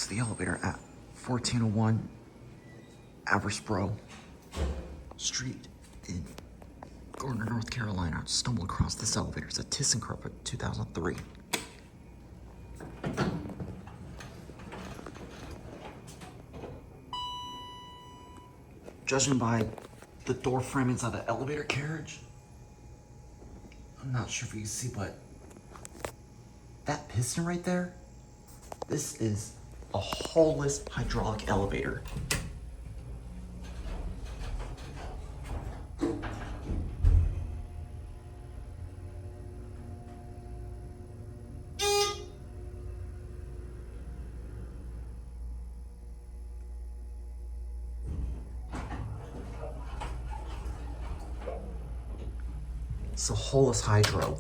This is the elevator at 1401 Aversboro Street in Garner, North Carolina. I stumbled across this elevator. It's a ThyssenKrupp at 2003. Judging by the door frame inside the elevator carriage, I'm not sure if you can see, but that piston right there, this is a holeless hydraulic elevator. It's a holeless hydro.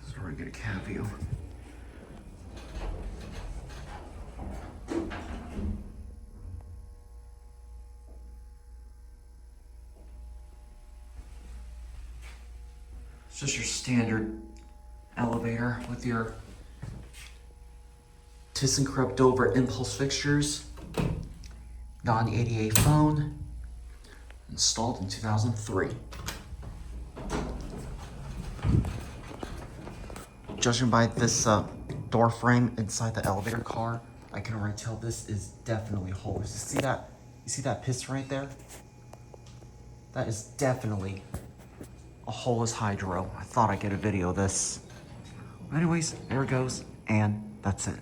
So we're gonna get a cab view. It's just your standard elevator with your ThyssenKrupp Dover impulse fixtures, non-ADA phone, installed in 2003. Judging by this door frame inside the elevator car, I can already tell this is definitely holeless. You see that? You see that piston right there? That is definitely a holeless hydro. I thought I'd get a video of this. Anyways, there it goes, and that's it.